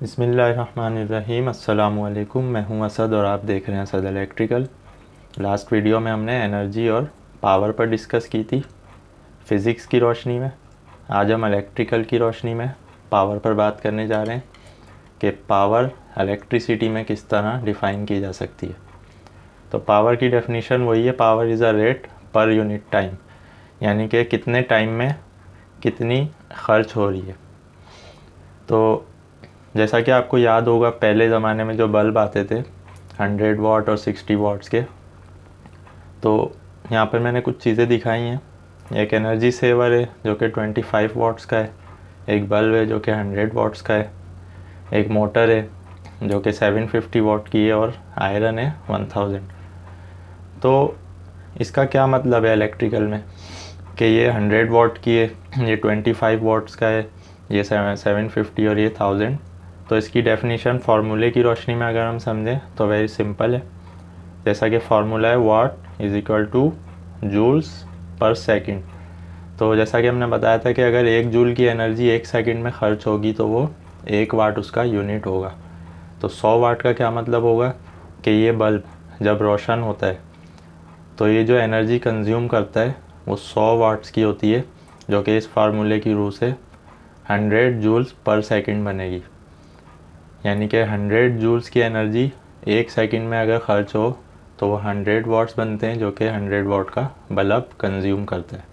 बिस्मिल्लाहिर्रहमानिर्रहीम। अस्सलामुअलैकुम। मैं हूं असद और आप देख रहे हैं असद इलेक्ट्रिकल। लास्ट वीडियो में हमने एनर्जी और पावर पर डिस्कस की थी फ़िज़िक्स की रोशनी में। आज हम इलेक्ट्रिकल की रोशनी में पावर पर बात करने जा रहे हैं कि पावर इलेक्ट्रिसिटी में किस तरह डिफ़ाइन की जा सकती है। तो पावर की डेफिनेशन वही है, power is a rate per unit time, यानी कि कितने टाइम में कितनी खर्च हो रही है। तो जैसा कि आपको याद होगा, पहले ज़माने में जो बल्ब आते थे 100 वाट और 60 वाट्स के, तो यहाँ पर मैंने कुछ चीज़ें दिखाई हैं। एक एनर्जी सेवर है जो कि 25 वाट्स का है, एक बल्ब है जो कि 100 वाट्स का है, एक मोटर है जो कि 750 वाट की है और आयरन है 1000। तो इसका क्या मतलब है इलेक्ट्रिकल में कि ये 100 वाट की है, ये 25 वाट्स का है, ये 750 और ये 1000। तो इसकी डेफिनेशन फार्मूले की रोशनी में अगर हम समझें तो वेरी सिंपल है। जैसा कि फार्मूला है watt is equal to joules per second. तो जैसा कि हमने बताया था कि अगर 1 जूल की एनर्जी 1 सेकंड में खर्च होगी तो वो 1 वाट उसका यूनिट होगा। तो 100 वाट का क्या मतलब होगा कि ये बल्ब जब रोशन होता है तो ये जो एनर्जी कंज्यूम करता है वो 100 वाट्स की होती है, जो कि इस फार्मूले की रूह से 100 जूल्स पर सेकंड बनेगी। यानी कि 100 जूल्स की एनर्जी 1 सेकंड में अगर खर्च हो तो वो 100 वाट्स बनते हैं, जो कि 100 वाट का बल्ब कंज्यूम करता है।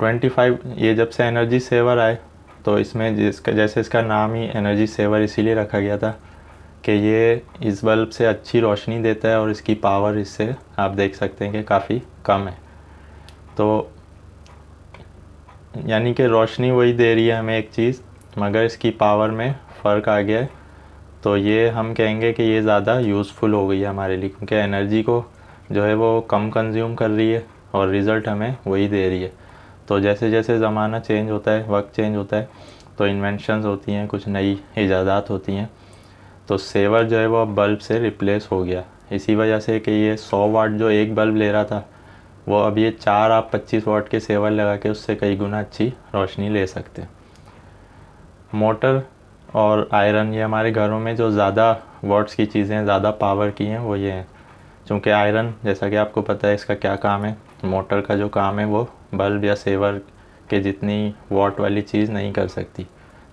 25 ये जब से एनर्जी सेवर आए तो इसमें जैसे इसका नाम ही एनर्जी सेवर इसीलिए रखा गया था कि ये इस बल्ब से अच्छी रोशनी देता है और इसकी पावर इससे आप देख सकते हैं कि काफ़ी कम है। तो यानी कि रोशनी वही दे रही है हमें एक चीज़, मगर इसकी पावर में फ़र्क आ गया है। तो ये हम कहेंगे कि ये ज़्यादा यूज़फुल हो गई है हमारे लिए, क्योंकि एनर्जी को जो है वो कम कंज्यूम कर रही है और रिज़ल्ट हमें वही दे रही है। तो जैसे जैसे ज़माना चेंज होता है, वक्त चेंज होता है, तो इन्वेंशंस होती हैं, कुछ नई ईजादात होती हैं। तो सेवर जो है वो अब बल्ब से रिप्लेस हो गया, इसी वजह से कि ये 100 वाट जो एक बल्ब ले रहा था वो अब ये 4 आप 25 वाट के सेवर लगा के उससे कई गुना अच्छी रोशनी ले सकते हैं। मोटर और आयरन ये हमारे घरों में जो ज़्यादा वाट्स की चीज़ें, ज़्यादा पावर की हैं, वो ये हैं। चूँकि आयरन जैसा कि आपको पता है इसका क्या काम है, मोटर का जो काम है वो बल्ब या सेवर के जितनी वाट वाली चीज़ नहीं कर सकती,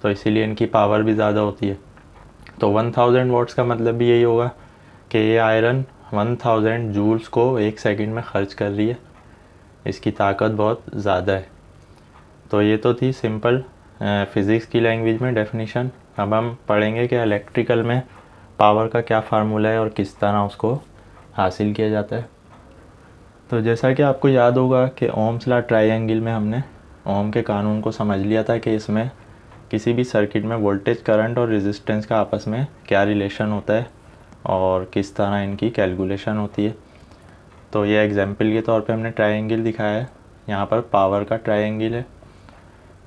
तो इसीलिए इनकी पावर भी ज़्यादा होती है। तो 1000 वाट्स का मतलब भी यही होगा कि ये आयरन 1000 जूल्स को 1 सेकंड में खर्च कर रही है, इसकी ताकत बहुत ज़्यादा है। तो ये तो थी सिंपल फ़िज़िक्स की लैंग्वेज में डेफिनेशन। अब हम पढ़ेंगे कि इलेक्ट्रिकल में पावर का क्या फार्मूला है और किस तरह उसको हासिल किया जाता है। तो जैसा कि आपको याद होगा कि ओम्स लॉ ट्रायंगल में हमने ओम के कानून को समझ लिया था कि इसमें किसी भी सर्किट में वोल्टेज, करंट और रेजिस्टेंस का आपस में क्या रिलेशन होता है और किस तरह इनकी कैलकुलेशन होती है। तो ये एग्जांपल के तौर पे हमने ट्रायंगल दिखाया है। यहाँ पर पावर का ट्रायंगल है,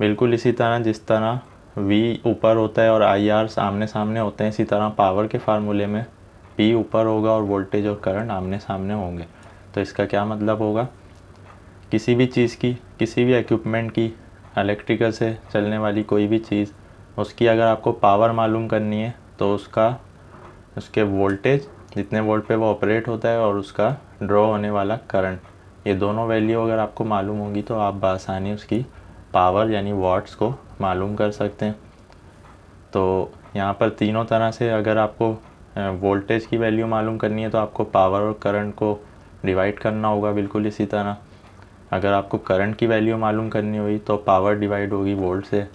बिल्कुल इसी तरह जिस तरह V ऊपर होता है और IR आमने सामने होते हैं, इसी तरह पावर के फार्मूले में P ऊपर होगा और वोल्टेज और करंट आमने सामने होंगे। तो इसका क्या मतलब होगा, किसी भी चीज़ की, किसी भी इक्विपमेंट की, इलेक्ट्रिकल से चलने वाली कोई भी चीज़, उसकी अगर आपको पावर मालूम करनी है तो उसके वोल्टेज, जितने वोल्ट पे वो ऑपरेट होता है, और उसका ड्रॉ होने वाला करंट, ये दोनों वैल्यू अगर आपको मालूम होगी तो आप बआसानी उसकी पावर यानी वाट्स को मालूम कर सकते हैं। तो यहाँ पर तीनों तरह से अगर आपको वोल्टेज की वैल्यू मालूम करनी है तो आपको पावर और करंट को डिवाइड करना होगा, बिल्कुल इसी तरह। अगर आपको करंट की वैल्यू मालूम करनी हुई तो पावर डिवाइड होगी वोल्ट से,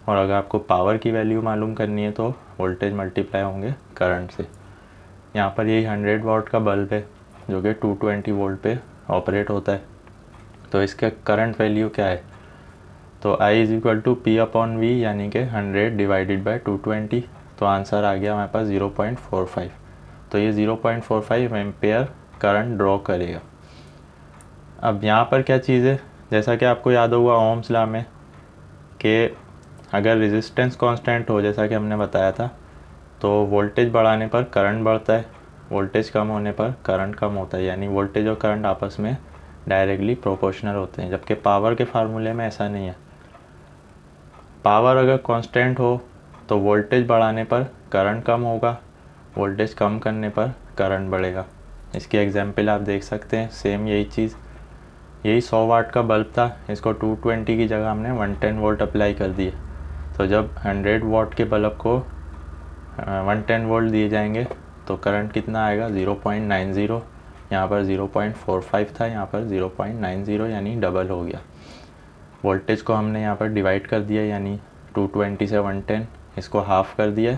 और अगर आपको पावर की वैल्यू मालूम करनी है तो वोल्टेज मल्टीप्लाई होंगे करंट से। यहाँ पर यही 100 वाट का बल्ब है जो कि 220 वोल्ट पे ऑपरेट होता है। तो इसका करंट वैल्यू क्या है, तो I is equal to P upon V, यानी कि 100 डिवाइडेड बाई 220। तो आंसर आ गया हमारे पास 0.45। तो ये 0.45 एम्पेयर करंट ड्रॉ करेगा। अब यहाँ पर क्या चीज़ है, जैसा कि आपको याद होगा ओम्स लॉ में कि अगर रेजिस्टेंस कांस्टेंट हो, जैसा कि हमने बताया था, तो वोल्टेज बढ़ाने पर करंट बढ़ता है, वोल्टेज कम होने पर करंट कम होता है, यानी वोल्टेज और करंट आपस में डायरेक्टली प्रोपोर्शनल होते हैं। जबकि पावर के फार्मूले में ऐसा नहीं है। पावर अगर कांस्टेंट हो तो वोल्टेज बढ़ाने पर करंट कम होगा, वोल्टेज कम करने पर करंट बढ़ेगा। इसकी एग्जांपल आप देख सकते हैं, सेम यही चीज़, यही 100 वाट का बल्ब था, इसको 220 की जगह हमने 110 वोल्ट अप्लाई कर दिए। तो जब 100 वाट के बल्ब को 110 वोल्ट दिए जाएंगे तो करंट कितना आएगा, 0.90। यहाँ पर 0.45 था, यहाँ पर 0.90, यानी डबल हो गया। वोल्टेज को हमने यहाँ पर डिवाइड कर दिया, यानी 220 से 110, इसको हाफ़ कर दिया,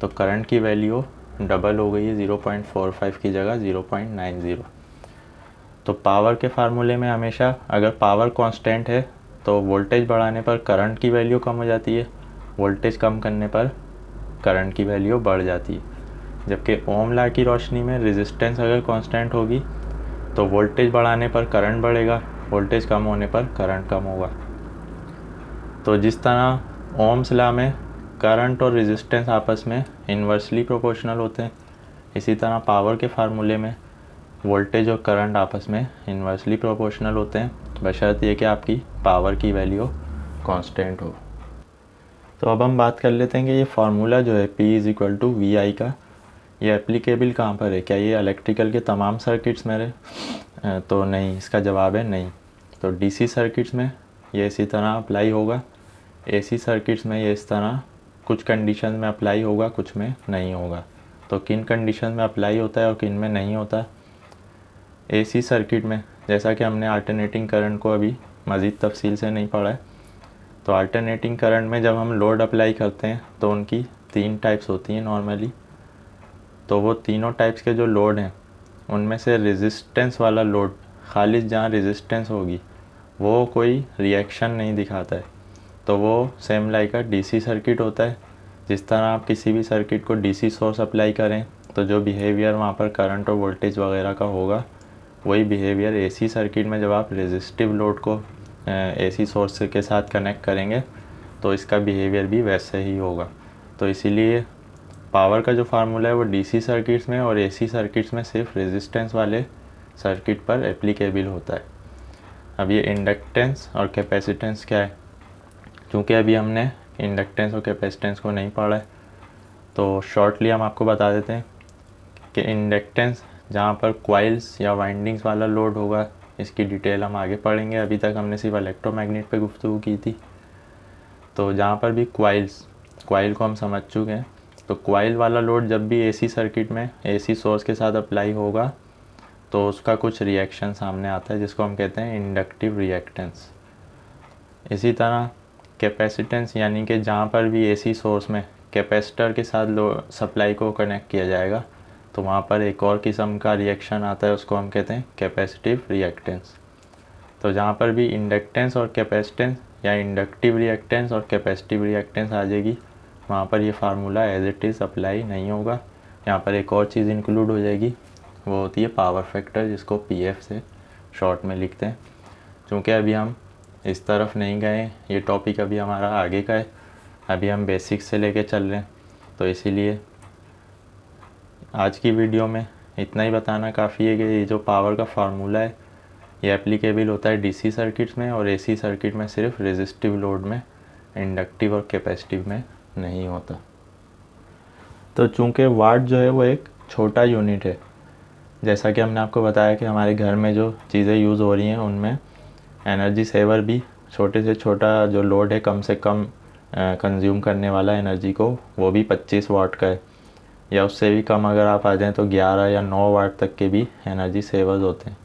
तो करंट की वैल्यू डबल हो गई है, 0.45 की जगह 0.90। तो पावर के फार्मूले में हमेशा अगर पावर कांस्टेंट है तो वोल्टेज बढ़ाने पर करंट की वैल्यू कम हो जाती है, वोल्टेज कम करने पर करंट की वैल्यू बढ़ जाती है। जबकि ओम लॉ की रोशनी में रेजिस्टेंस अगर कांस्टेंट होगी तो वोल्टेज बढ़ाने पर करंट बढ़ेगा, वोल्टेज कम होने पर करंट कम होगा। तो जिस तरह ओम्स लॉ में करंट और रेजिस्टेंस आपस में इन्वर्सली प्रोपोर्शनल होते हैं, इसी तरह पावर के फार्मूले में वोल्टेज और करंट आपस में इन्वर्सली प्रोपोर्शनल होते हैं, बशर्ते ये कि आपकी पावर की वैल्यू कांस्टेंट हो। तो अब हम बात कर लेते हैं कि ये फार्मूला जो है P is equal to V I का, ये एप्लीकेबल कहाँ पर है, क्या ये इलेक्ट्रिकल के तमाम सर्किट्स में है? तो नहीं, इसका जवाब है नहीं। तो डीसी सर्किट्स में ये इसी तरह अप्लाई होगा, एसी सर्किट्स में ये इस तरह कुछ कंडीशन में अप्लाई होगा, कुछ में नहीं होगा। तो किन कंडीशन में अप्लाई होता है और किन में नहीं होता? एसी सर्किट में, जैसा कि हमने अल्टरनेटिंग करंट को अभी मज़ीद तफसील से नहीं पढ़ा है, तो अल्टरनेटिंग करंट में जब हम लोड अप्लाई करते हैं तो उनकी 3 टाइप्स होती हैं नॉर्मली। तो वो तीनों टाइप्स के जो लोड हैं उनमें से रेजिस्टेंस वाला लोड, खालिस जहाँ रेजिस्टेंस होगी वो कोई रिएक्शन नहीं दिखाता है, तो वो सेम लाइक का डीसी सर्किट होता है। जिस तरह आप किसी भी सर्किट को डीसी सोर्स अप्लाई करें तो जो बिहेवियर वहाँ पर करंट और वोल्टेज वगैरह का होगा, वही बिहेवियर एसी सर्किट में जब आप रेजिस्टिव लोड को एसी सोर्स के साथ कनेक्ट करेंगे तो इसका बिहेवियर भी वैसे ही होगा। तो इसीलिए पावर का जो फार्मूला है वो डीसी सर्किट्स में और एसी सर्किट्स में सिर्फ रेजिस्टेंस वाले सर्किट पर एप्लीकेबल होता है। अब ये इंडक्टेंस और कैपेसिटेंस क्या है, क्योंकि अभी हमने इंडक्टेंस और कैपेसिटेंस को नहीं पढ़ा है तो शॉर्टली हम आपको बता देते हैं कि इंडक्टेंस जहाँ पर क्वाइल्स या वाइंडिंग्स वाला लोड होगा, इसकी डिटेल हम आगे पढ़ेंगे। अभी तक हमने सिर्फ इलेक्ट्रोमैग्नेट पे गुफ्तगू की थी। तो जहाँ पर भी क्वाइल को हम समझ चुके हैं, तो क्वाइल वाला लोड जब भी एसी सर्किट में एसी सोर्स के साथ अप्लाई होगा तो उसका कुछ रिएक्शन सामने आता है जिसको हम कहते हैं इंडक्टिव रिएक्टेंस। इसी तरह कैपेसिटेंस, यानी कि जहाँ पर भी एसी सोर्स में कैपेसिटर के साथ सप्लाई को कनेक्ट किया जाएगा तो वहाँ पर एक और किस्म का रिएक्शन आता है, उसको हम कहते हैं कैपेसिटिव रिएक्टेंस। तो जहाँ पर भी इंडक्टेंस और कैपेसिटेंस या इंडक्टिव रिएक्टेंस और कैपेसिटिव रिएक्टेंस आ जाएगी, वहाँ पर ये formula as it is apply नहीं होगा। यहाँ पर एक और चीज़ इंक्लूड हो जाएगी, वो होती है पावर फैक्टर, जिसको पीएफ से शॉर्ट में लिखते हैं। क्योंकि अभी हम इस तरफ नहीं गए, ये टॉपिक अभी हमारा आगे का है, अभी हम बेसिक्स से लेके चल रहे हैं, तो इसीलिए आज की वीडियो में इतना ही बताना काफ़ी है कि ये जो पावर का फार्मूला है ये एप्लीकेबल होता है डीसी सर्किट्स में और एसी सर्किट में सिर्फ रेजिस्टिव लोड में, इंडक्टिव और कैपेसिटिव में नहीं होता। तो चूँकि वाट जो है वो एक छोटा यूनिट है, जैसा कि हमने आपको बताया कि हमारे घर में जो चीज़ें यूज़ हो रही हैं उनमें एनर्जी सेवर भी छोटे से छोटा जो लोड है कम से कम कंज्यूम करने वाला एनर्जी को, वो भी 25 वाट का है, या उससे भी कम अगर आप आ जाएँ तो 11 या 9 वाट तक के भी एनर्जी सेवर्स होते हैं।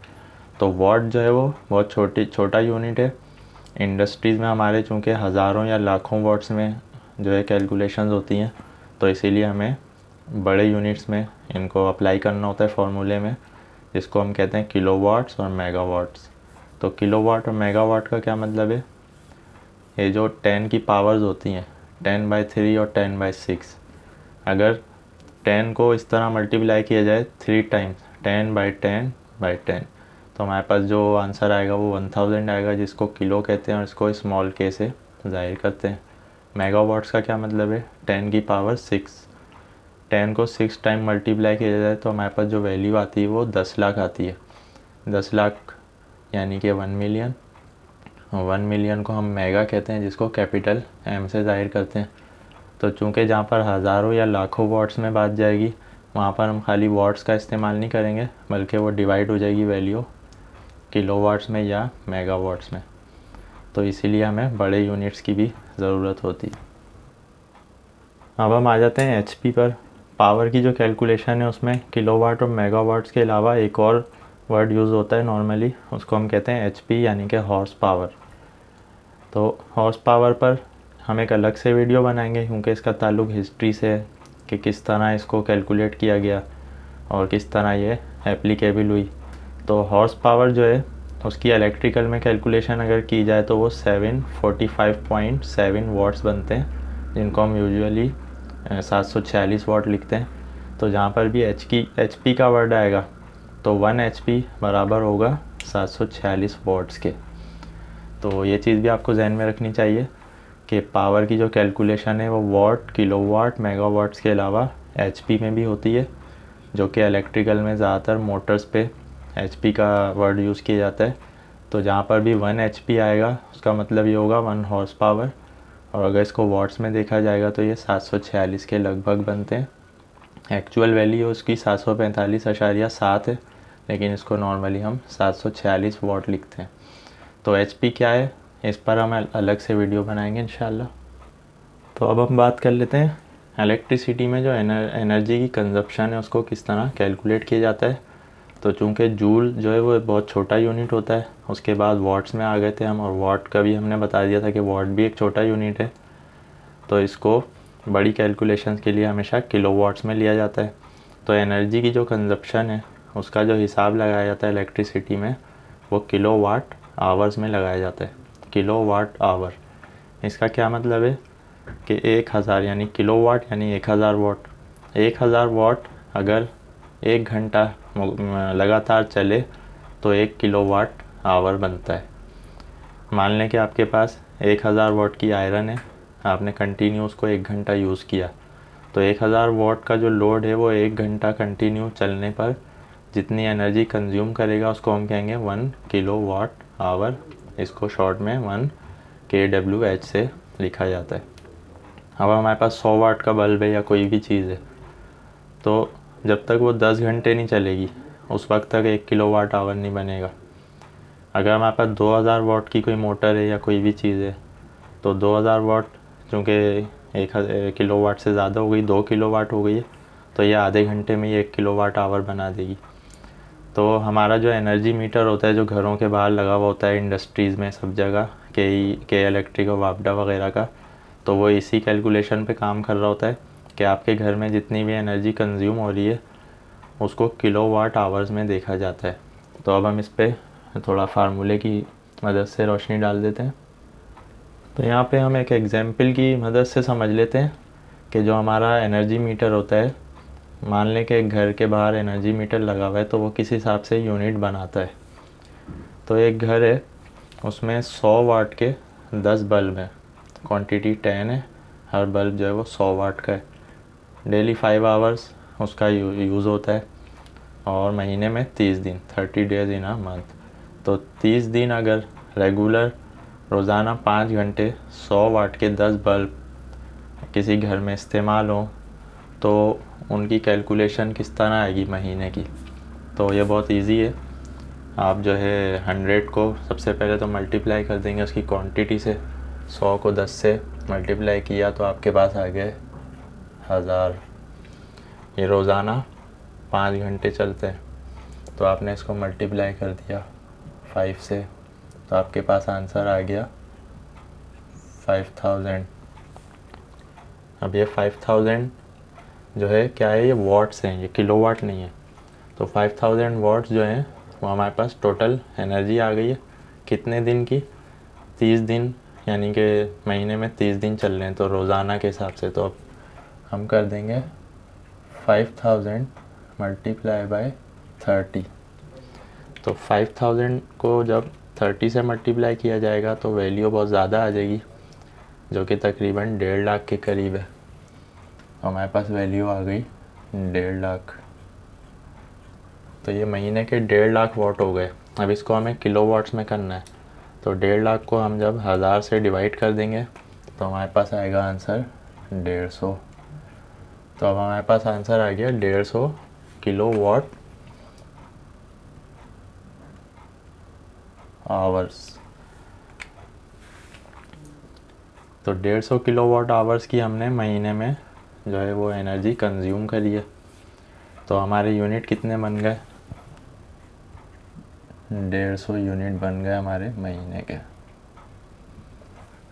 तो वाट जो है वो बहुत छोटा यूनिट है। इंडस्ट्रीज़ में हमारे चूँकि हज़ारों या लाखों वाट्स में जो है कैलकुलेशंस होती हैं, तो इसीलिए हमें बड़े यूनिट्स में इनको अप्लाई करना होता है फार्मूले में, जिसको हम कहते हैं किलोवाट्स और मेगावाट्स। तो किलोवाट और मेगावाट का क्या मतलब है, ये जो 10 की पावर्स होती हैं 10/3 और 10/6, अगर 10 को इस तरह मल्टीप्लाई किया जाए 3 टाइम्स 10/10/10, तो हमारे पास जो आंसर आएगा वो 1000 आएगा, जिसको किलो कहते हैं और इसको स्मॉल के से ज़ाहिर करते हैं। मेगावाट्स का क्या मतलब है, 10 की पावर 6, 10 को 6 टाइम मल्टीप्लाई किया जाए तो हमारे पास जो वैल्यू आती है वो 10 लाख आती है। 10 लाख यानी कि 1 मिलियन। 1 मिलियन को हम मेगा कहते हैं, जिसको कैपिटल एम से ज़ाहिर करते हैं। तो चूँकि जहाँ पर हज़ारों या लाखों वाट्स में बात जाएगी, वहाँ पर हम खाली वाट्स का इस्तेमाल नहीं करेंगे, बल्कि वो डिवाइड हो जाएगी वैल्यू किलोवाट्स में या मेगावाट्स में। तो इसीलिए हमें बड़े यूनिट्स की भी ज़रूरत होती है। अब हम आ जाते हैं एचपी पर। पावर की जो कैलकुलेशन है उसमें किलोवाट और मेगावाट्स के अलावा एक और वर्ड यूज़ होता है नॉर्मली, उसको हम कहते हैं एचपी यानी कि हॉर्स पावर। तो हॉर्स पावर पर हम एक अलग से वीडियो बनाएंगे, क्योंकि इसका ताल्लुक हिस्ट्री से है कि किस तरह इसको कैलकुलेट किया गया और किस तरह ये एप्लीकेबल हुई। तो हॉर्स पावर जो है उसकी इलेक्ट्रिकल में कैलकुलेशन अगर की जाए तो वो 745.7 वाट्स बनते हैं, जिनको हम यूजुअली 746 वाट लिखते हैं। तो जहाँ पर भी एच पी का वर्ड आएगा तो 1 HP बराबर होगा 746 वाट्स के। तो ये चीज़ भी आपको जहन में रखनी चाहिए कि पावर की जो कैलकुलेशन है वो वाट, किलोवाट, मेगावाट्स के अलावा HP में भी होती है, जो कि इलेक्ट्रिकल में ज़्यादातर मोटर्स पे HP का वर्ड यूज़ किया जाता है। तो जहाँ पर भी 1 HP आएगा उसका मतलब ये होगा 1 हॉर्स पावर, और अगर इसको वाट्स में देखा जाएगा तो ये 746 के लगभग बनते हैं। एक्चुअल वैल्यू उसकी 745.7 है, लेकिन इसको नॉर्मली हम 746 वाट लिखते हैं। तो HP क्या है, इस पर हम अलग से वीडियो बनाएंगे इंशाल्लाह। तो अब हम बात कर लेते हैं इलेक्ट्रिसिटी में जो एनर्जी की कंजप्शन है उसको किस तरह कैलकुलेट किया जाता है। तो चूँकि जूल जो है वो बहुत छोटा यूनिट होता है, उसके बाद वाट्स में आ गए थे हम, और वाट का भी हमने बता दिया था कि वाट भी एक छोटा यूनिट है। तो इसको बड़ी कैलकुलेशंस के लिए हमेशा किलोवाट्स में लिया जाता है। तो एनर्जी की जो कंजप्शन है उसका जो हिसाब लगाया जाता है इलेक्ट्रिसिटी में, वो किलोवाट आवर्स में लगाया जाता है। किलोवाट आवर, इसका क्या मतलब है कि 1000 यानी किलोवाट यानी 1000 वाट। 1000 वाट अगर 1 घंटा लगातार चले तो 1 किलोवाट आवर बनता है। मान लें कि आपके पास 1000 वाट की आयरन है, आपने कंटिन्यू उसको 1 घंटा यूज़ किया, तो 1000 वाट का जो लोड है वो 1 घंटा कंटिन्यू चलने पर जितनी एनर्जी कंज्यूम करेगा उसको हम कहेंगे 1 किलोवाट आवर। इसको शॉर्ट में 1 kWh से लिखा जाता है। अब हमारे पास 100 वाट का बल्ब है या कोई भी चीज़ है, तो जब तक वो 10 घंटे नहीं चलेगी उस वक्त तक 1 किलोवाट आवर नहीं बनेगा। अगर हमारे पास 2000 वाट की कोई मोटर है या कोई भी चीज़ है, तो 2000 वाट चूँकि 1 किलोवाट से ज़्यादा हो गई, 2 किलोवाट हो गई है, तो ये आधे घंटे में ही 1 किलोवाट आवर बना देगी। तो हमारा जो एनर्जी मीटर होता है जो घरों के बाहर लगा हुआ होता है, इंडस्ट्रीज़ में सब जगह, के इलेक्ट्रिक और वापडा वगैरह का, तो वो इसी कैलकुलेशन पे काम कर रहा होता है कि आपके घर में जितनी भी एनर्जी कंज्यूम हो रही है उसको किलोवाट आवर्स में देखा जाता है। तो अब हम इस पर थोड़ा फार्मूले की मदद से रोशनी डाल देते हैं। तो यहाँ पे हम एक एग्जाम्पल की मदद से समझ लेते हैं कि जो हमारा एनर्जी मीटर होता है, मान लें कि एक घर के बाहर एनर्जी मीटर लगा हुआ है तो वो किस हिसाब से यूनिट बनाता है। तो एक घर है, उसमें 100 वाट के 10 बल्ब हैं, क्वांटिटी 10 है, हर बल्ब जो है वो 100 वाट का है। डेली 5 आवर्स उसका यूज़ होता है, और महीने में 30 दिन, 30 डेज़ इन अ मंथ। तो 30 दिन अगर रेगुलर रोज़ाना 5 घंटे 100 वाट के 10 बल्ब किसी घर में इस्तेमाल हो, तो उनकी कैलकुलेशन किस तरह आएगी महीने की। तो ये बहुत इजी है। आप जो है 100 को सबसे पहले तो मल्टीप्लाई कर देंगे उसकी क्वांटिटी से, 100 को 10 से मल्टीप्लाई किया तो आपके पास आ गए 1000। ये रोज़ाना 5 घंटे चलते हैं, तो आपने इसको मल्टीप्लाई कर दिया 5 से, तो आपके पास आंसर आ गया 5000। अब ये 5000 जो है क्या है, ये वाट्स हैं, ये किलोवाट नहीं है। तो 5000 वाट्स जो हैं वो हमारे पास टोटल एनर्जी आ गई है कितने दिन की, 30 दिन, यानी कि महीने में 30 दिन चल रहे हैं तो रोज़ाना के हिसाब से। तो अब हम कर देंगे 5000 मल्टीप्लाई बाय 30। तो 5000 को जब 30 से मल्टीप्लाई किया जाएगा तो वैल्यू बहुत ज़्यादा आ जाएगी, जो कि तकरीबन 1.5 लाख के करीब है। हमारे पास वैल्यू आ गई 1.5 लाख। तो ये महीने के 1.5 लाख वाट हो गए। अब इसको हमें किलोवाट्स में करना है, तो 1.5 लाख को हम जब 1000 से डिवाइड कर देंगे तो हमारे पास आएगा आंसर 150। तो अब हमारे पास आंसर आ गया 150 किलोवाट आवर्स। तो 150 किलोवाट आवर्स की हमने महीने में जो है वो एनर्जी कंज्यूम करी है। तो हमारे यूनिट कितने बन गए? 150 यूनिट बन गए हमारे महीने के।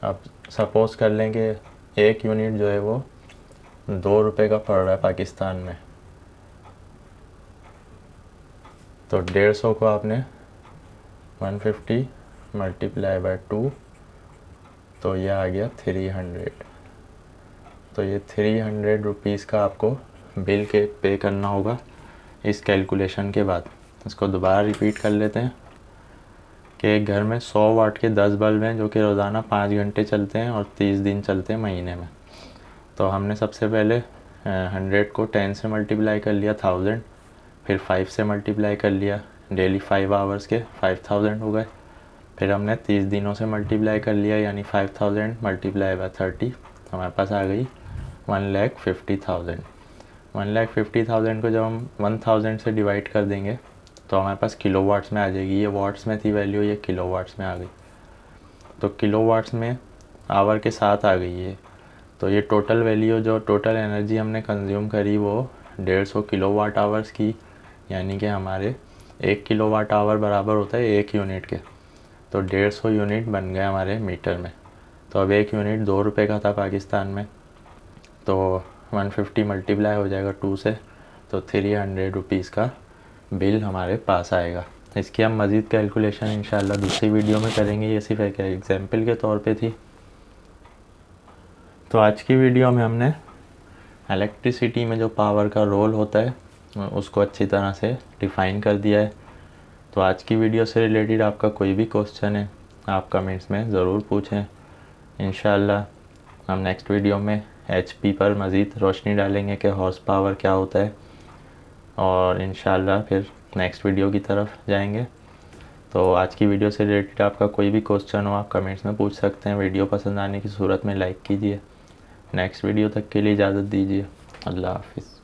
अब सपोज़ कर लें कि एक यूनिट जो है वो 2 रुपये का पड़ रहा है पाकिस्तान में। तो 150 को आपने 150 मल्टीप्लाई बाय 2, तो ये आ गया 300। तो ये 300 रुपीज़ का आपको बिल के पे करना होगा इस कैलकुलेशन के बाद। इसको दोबारा रिपीट कर लेते हैं कि एक घर में 100 वाट के 10 बल्ब हैं जो कि रोज़ाना 5 घंटे चलते हैं और 30 दिन चलते हैं महीने में। तो हमने सबसे पहले 100 को 10 से मल्टीप्लाई कर लिया 1000, फिर 5 से मल्टीप्लाई कर लिया, डेली 5 आवर्स के 5000 हो गए। फिर हमने 30 दिनों से मल्टीप्लाई कर लिया, यानी 5000 मल्टीप्लाई बाय 30, हमारे पास आ गई 1,50,000। 1,50,000 को जब हम 1000 से डिवाइड कर देंगे तो हमारे पास किलोवाट्स में आ जाएगी। ये वाट्स में थी वैल्यू, ये किलोवाट्स में आ गई। तो किलोवाट्स में आवर के साथ आ गई है। तो ये टोटल वैल्यू, जो टोटल एनर्जी हमने कंज्यूम करी वो 150 किलोवाट आवर्स की, यानी कि हमारे 1 किलोवाट आवर बराबर होता है 1 यूनिट के। तो 150 यूनिट बन गए हमारे मीटर में। तो अब 1 यूनिट 2 रुपये का था पाकिस्तान में, तो 150 मल्टीप्लाई हो जाएगा 2 से, तो 300 रुपीज़ का बिल हमारे पास आएगा। इसकी हम मज़ीद कैलकुलेशन इंशाल्लाह दूसरी वीडियो में करेंगे, ये सिर्फ एक एग्जाम्पल के तौर पे थी। तो आज की वीडियो में हमने इलेक्ट्रिसिटी में जो पावर का रोल होता है उसको अच्छी तरह से डिफ़ाइन कर दिया है। तो आज की वीडियो से रिलेटेड आपका कोई भी क्वेश्चन है आप कमेंट्स में ज़रूर पूछें। इंशाल्लाह हम नेक्स्ट वीडियो में HP पर मज़ीद रोशनी डालेंगे कि हॉर्स पावर क्या होता है, और इंशाल्लाह फिर नेक्स्ट वीडियो की तरफ जाएंगे। तो आज की वीडियो से रिलेटेड आपका कोई भी क्वेश्चन हो आप कमेंट्स में पूछ सकते हैं। वीडियो पसंद आने की सूरत में लाइक कीजिए। नेक्स्ट वीडियो तक के लिए इजाज़त दीजिए। अल्लाह हाफ़िज़।